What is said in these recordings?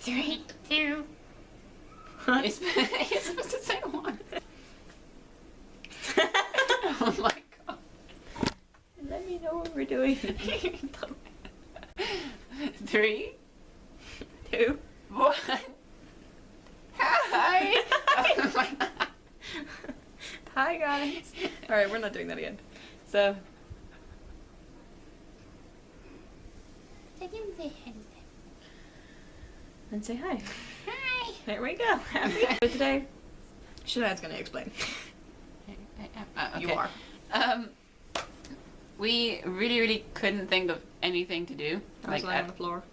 3, 2. You're supposed to say 1. Oh my god. Let me know what we're doing. 3, 2, 1. Hi! Oh my god. Hi guys. Alright, we're not doing that again. So I didn't say hi. and say hi. Hi! There we go. Happy for today. Shana's gonna explain. Okay. You are. We really couldn't think of anything to do. I was lying on the floor.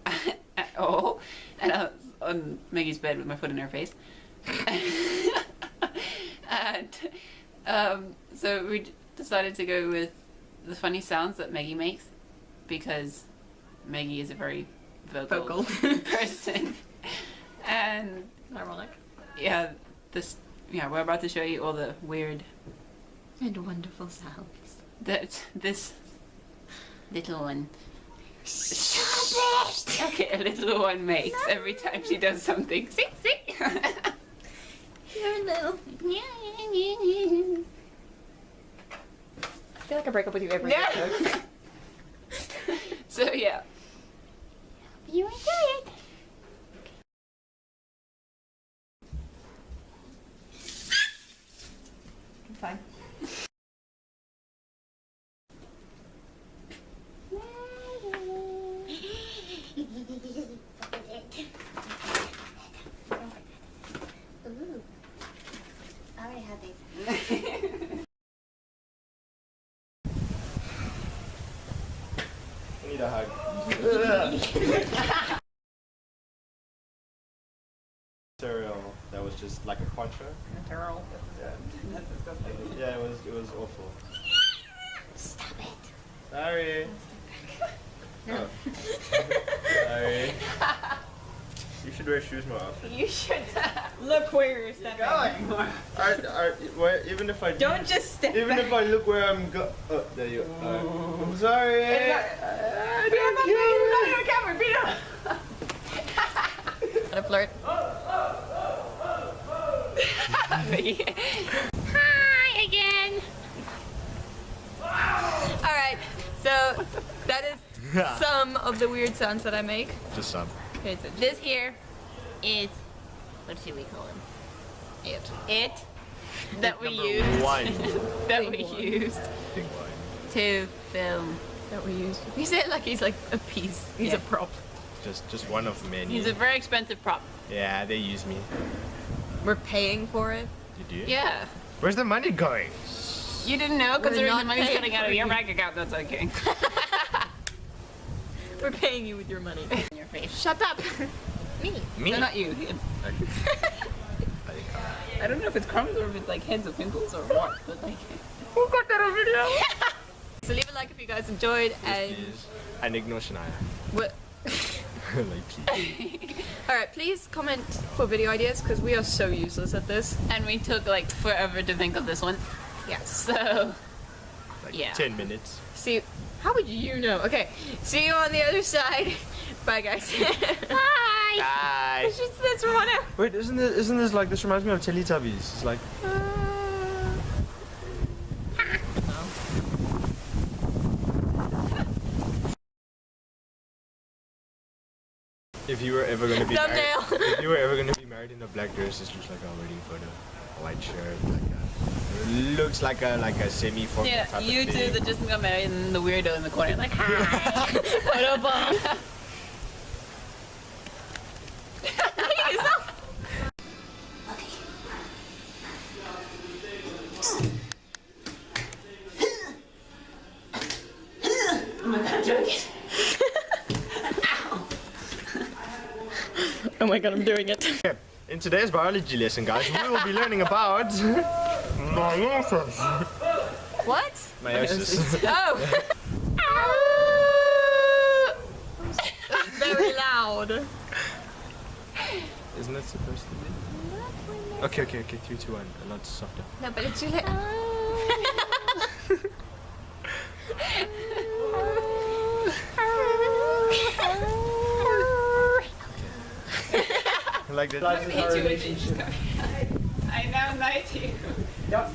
At all. And I was on Maggie's bed with my foot in her face. And so we decided to go with the funny sounds that Meggie makes, because Meggie is a very vocal person. And ironic. yeah, we're about to show you all the weird And wonderful sounds that this little one, Stop it! okay, a little one makes every time she does something. See, see. You're little. I feel like I break up with you every episode. So yeah. You enjoy it. I'm fine. Ooh. I already have these. I need a hug. Cereal that was just like a quattro. Terrible. Yeah. That's disgusting. Yeah, it was awful. Stop it. Sorry. Oh. Sorry. You should wear shoes more often. You should look where you're stepping. Well, even if I do, Don't just step even back. if I look where I'm go. Oh, there you are. I'm sorry. Wanna flirt? Hi again. Alright, so that is some of the weird sounds that I make. Just some. Okay, so This here is, what should we call him? It that we Number used. one. That Big we one. used Big one. to film. that we use. You say it like he's like a piece. He's a Yeah. prop. Just one of many. He's a very expensive prop. Yeah, they use me. We're paying for it. You do? Yeah. Where's the money going? You didn't know, considering not the money's paying coming out for of your you. bank account. That's okay. We're paying you with your money. In your face. Shut up. Me. Me? No, not you. Him. I don't know if it's crumbs or if it's like heads of pimples or what, but like. Who got that on video? So leave a like if you guys enjoyed and And ignore Shania. what. Like, please. Alright, please comment for video ideas because we are so useless at this. And we took like forever to think of this one. Yes. So. Like Yeah. 10 minutes. See, how would you know? Okay, see you on the other side. Bye, guys. Hi! Bye. That's Romano. Wait, isn't this like, this reminds me of Teletubbies. It's like, if you were ever gonna be married, Thumbnail. if you were ever gonna be married in a black dress, it's just like a wedding photo, a white shirt, like it looks like a semi-formal Yeah, type you of two thing. that just got married and the weirdo in the corner, like, hi! Photo bomb! Oh my god, I'm doing it! Ow! Oh my god, I'm doing it. In today's biology lesson, guys, we will be learning about meiosis. What? Meiosis. Oh! Very loud. Isn't that supposed to be? Okay, 3, 2, 1. A lot softer. No, but it's really. like that. Let me hit you with these. I now knight you. Yep.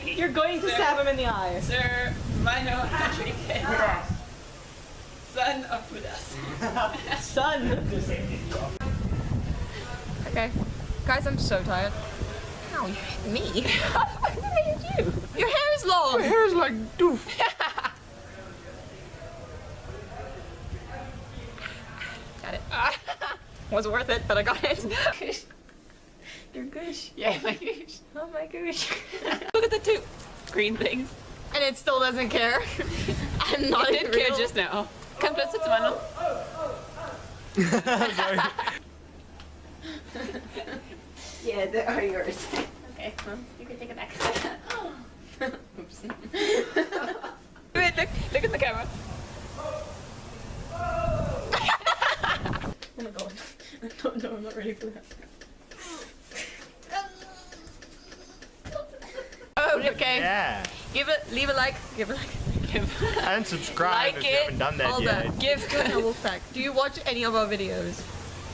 You're going to stab him in the eye. Sir Mano Patrick, son of Buddhas. Son. Okay. Guys, I'm so tired. Ow, you hit me. I hit you. Your hair is long. My hair is like doof. Got it. Was worth it, but I got it. Your gosh. Yeah, my gosh. Oh my gosh. Look at the two green things. And it still doesn't care. I'm not It did care just now. Come closer to Mano. Sorry. Yeah, they are yours. Okay, well, you can take it back. Oops. Wait, look at the camera. Oh my god. No, I'm not ready for that. Oh, okay. Yeah. Leave a like. Give a like. And subscribe if you haven't done that all yet. that. Give join our wolf pack. Do you watch any of our videos?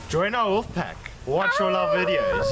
Join our wolf pack. Watch all our videos.